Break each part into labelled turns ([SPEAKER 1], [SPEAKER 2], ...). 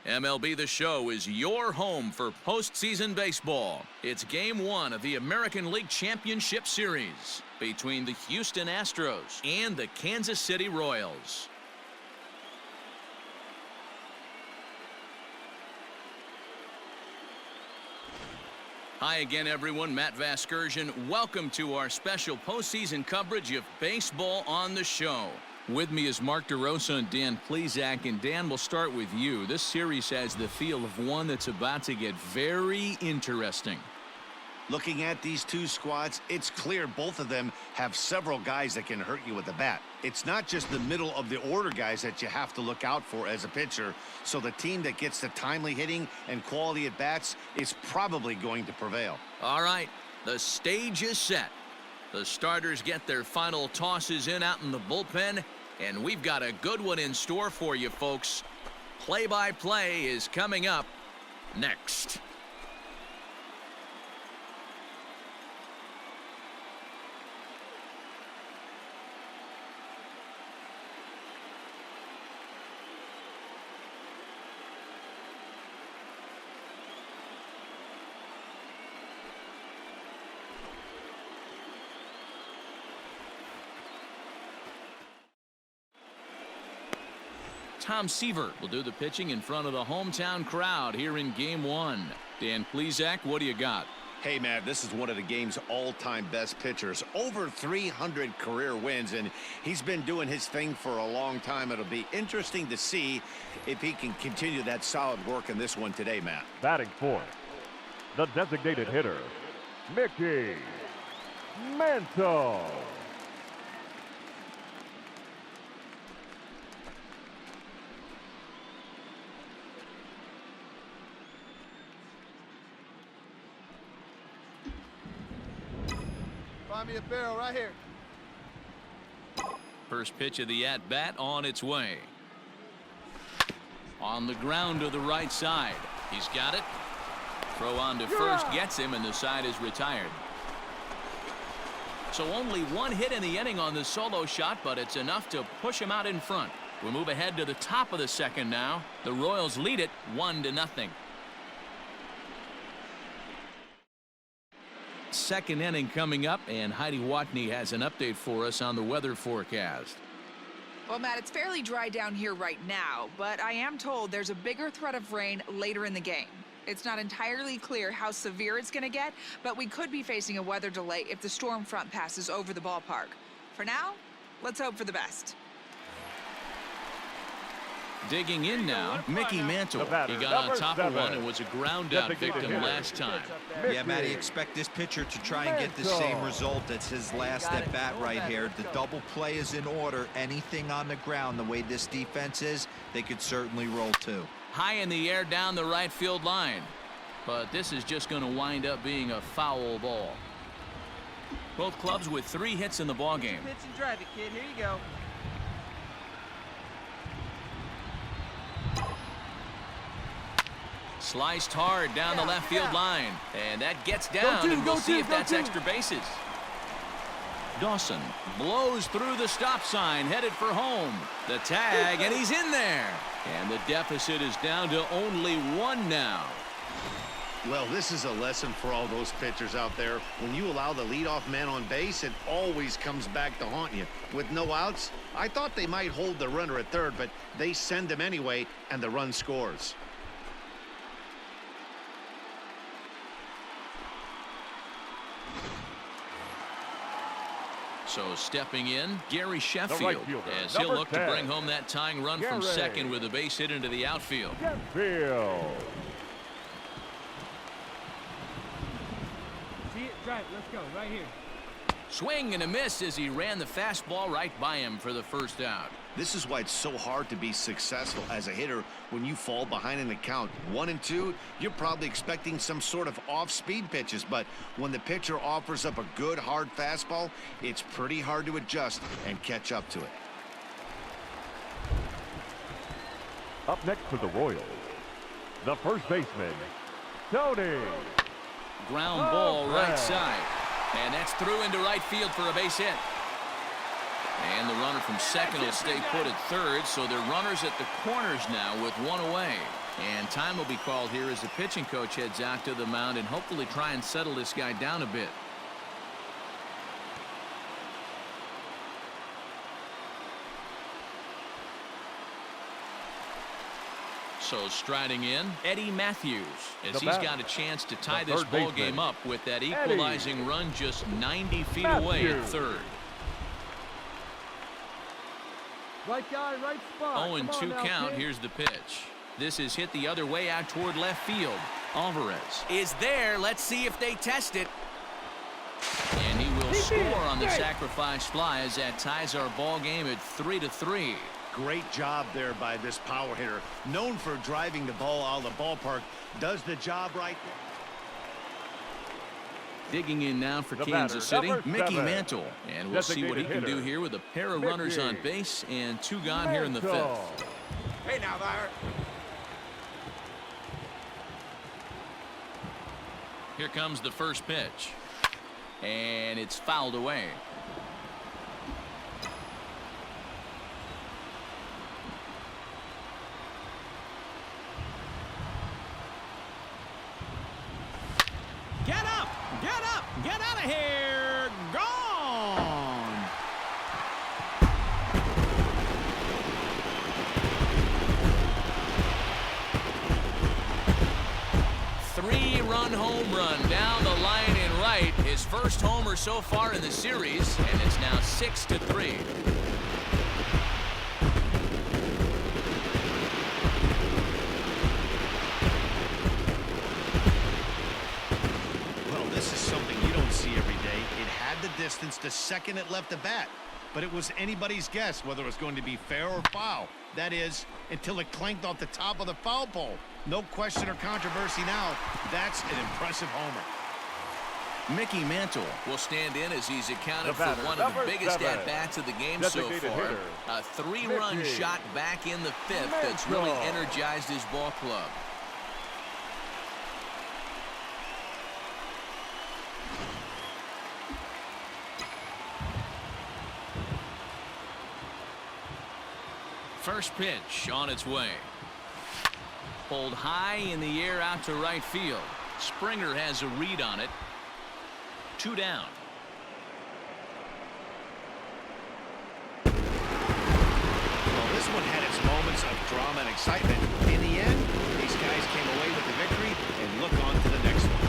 [SPEAKER 1] MLB The Show is your home for postseason baseball. It's Game 1 of the American League Championship Series between the Houston Astros and the Kansas City Royals. Hi again, everyone. Matt Vasgersian. Welcome to our special postseason coverage of Baseball on the Show. With me is Mark DeRosa and Dan Plesac. And Dan, we'll start with you. This series has the feel of one that's about to get very interesting.
[SPEAKER 2] Looking at these two squads, it's clear both of them have several guys that can hurt you with the bat. It's not just the middle of the order guys that you have to look out for as a pitcher. So the team that gets the timely hitting and quality at bats is probably going to prevail.
[SPEAKER 1] All right, the stage is set. The starters get their final tosses in out in the bullpen, and we've got a good one in store for you, folks. Play-by-play is coming up next. Tom Seaver will do the pitching in front of the hometown crowd here in Game 1. Dan Plesac, what do you got?
[SPEAKER 2] Hey, man, this is one of the game's all-time best pitchers. Over 300 career wins, and he's been doing his thing for a long time. It'll be interesting to see if he can continue that solid work in this one today, Matt.
[SPEAKER 3] Batting fourth, the designated hitter, Mickey Mantle.
[SPEAKER 4] Find me a barrel right here.
[SPEAKER 1] First pitch of the at-bat on its way. On the ground to the right side. He's got it. Throw on to first gets him, and the side is retired. So only one hit in the inning on the solo shot, but it's enough to push him out in front. We'll move ahead to the top of the second now. The Royals lead it 1-0. Second inning coming up, and Heidi Watney has an update for us on the weather forecast.
[SPEAKER 5] Well, Matt, it's fairly dry down here right now, but I am told there's a bigger threat of rain later in the game. It's not entirely clear how severe it's going to get, but we could be facing a weather delay if the storm front passes over the ballpark. For now, let's hope for the best.
[SPEAKER 1] Digging in now, Mickey Mantle. He got on top of one and was a ground-out victim last time.
[SPEAKER 6] Yeah, Matty, expect this pitcher to try and get the same result. It's his last at-bat right here. The double play is in order. Anything on the ground, the way this defense is, they could certainly roll too.
[SPEAKER 1] High in the air down the right field line. But this is just going to wind up being a foul ball. Both clubs with 3 hits in the ballgame.
[SPEAKER 4] Pitch and drive it, kid. Here you go.
[SPEAKER 1] Sliced hard down the left field line. And that gets down, and we'll see if that's extra bases. Dawson blows through the stop sign, headed for home. The tag, and he's in there. And the deficit is down to only 1 now.
[SPEAKER 2] Well, this is a lesson for all those pitchers out there. When you allow the leadoff man on base, it always comes back to haunt you. With no outs, I thought they might hold the runner at third, but they send him anyway, and the run scores.
[SPEAKER 1] So stepping in, Gary Sheffield, as he'll look to bring home that tying run from second with a base hit into the outfield.
[SPEAKER 3] Sheffield.
[SPEAKER 4] See it? Drive it. Let's go. Right here.
[SPEAKER 1] Swing and a miss as he ran the fastball right by him for the first out.
[SPEAKER 2] This is why it's so hard to be successful as a hitter when you fall behind in the count 1-2. You're probably expecting some sort of off-speed pitches, but when the pitcher offers up a good hard fastball, it's pretty hard to adjust and catch up to it.
[SPEAKER 3] Up next for the Royals, the first baseman, Tony.
[SPEAKER 1] Ground ball right side, and that's through into right field for a base hit. And the runner from second will stay put at third, so they're runners at the corners now with 1 away. And time will be called here as the pitching coach heads out to the mound and hopefully try and settle this guy down a bit. So striding in, Eddie Matthews, as he's got a chance to tie this ball game up with that equalizing run just 90 feet away at third.
[SPEAKER 4] Right guy, right spot.
[SPEAKER 1] 0-2 count. Here's the pitch. This is hit the other way out toward left field. Alvarez is there. Let's see if they test it. And he will score on the sacrifice fly as that ties our ball game at 3-3.
[SPEAKER 2] Great job there by this power hitter. Known for driving the ball out of the ballpark. Does the job right.
[SPEAKER 1] Digging in now for Kansas City, Mickey Mantle. And we'll see what he can do here with a pair of runners on base and 2 gone here in the 5th.
[SPEAKER 4] Hey now, Byron.
[SPEAKER 1] Here comes the first pitch. And it's fouled away. Get up! Get up! Get out of here! Gone! Three-run home run down the line and right. His first homer so far in the series, and it's now 6-3.
[SPEAKER 2] This is something you don't see every day. It had the distance the second it left the bat, but it was anybody's guess whether it was going to be fair or foul. That is, until it clanked off the top of the foul pole. No question or controversy now. That's an impressive homer.
[SPEAKER 1] Mickey Mantle will stand in as he's accounted for one of the biggest at-bats of the game so far. A 3-run shot back in the 5th that's really energized his ball club. First pitch on its way. Pulled high in the air out to right field. Springer has a read on it. 2 down.
[SPEAKER 2] Well, this one had its moments of drama and excitement. In the end, these guys came away with the victory and look on to the next one.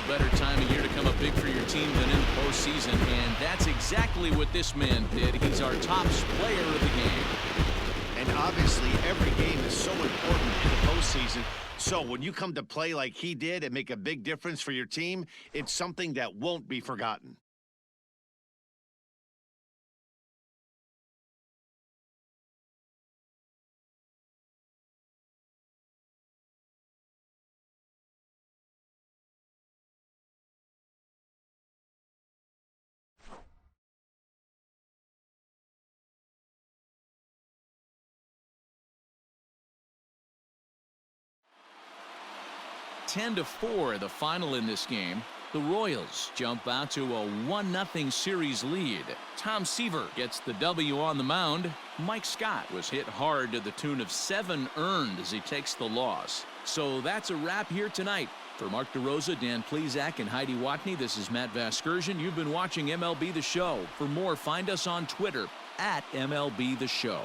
[SPEAKER 1] Better time of year to come up big for your team than in the postseason, and that's exactly what this man did. He's our top player of the game.
[SPEAKER 2] And obviously, every game is so important in the postseason. So when you come to play like he did and make a big difference for your team, it's something that won't be forgotten.
[SPEAKER 1] (10-4) the final in this game. The Royals jump out to a 1-0 series lead. Tom Seaver gets the W on the mound. Mike Scott was hit hard to the tune of 7 earned as he takes the loss. So that's a wrap here tonight. For Mark DeRosa, Dan Plesac, and Heidi Watney, this is Matt Vasgersian. You've been watching MLB The Show. For more, find us on Twitter at MLB The Show.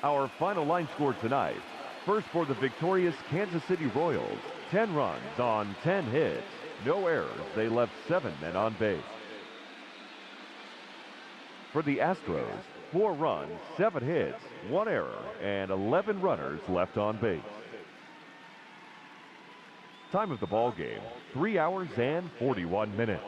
[SPEAKER 3] Our final line score tonight. First for the victorious Kansas City Royals, 10 runs on 10 hits. No errors. They left 7 men on base. For the Astros, 4 runs, 7 hits, 1 error, and 11 runners left on base. Time of the ball game, 3 hours and 41 minutes.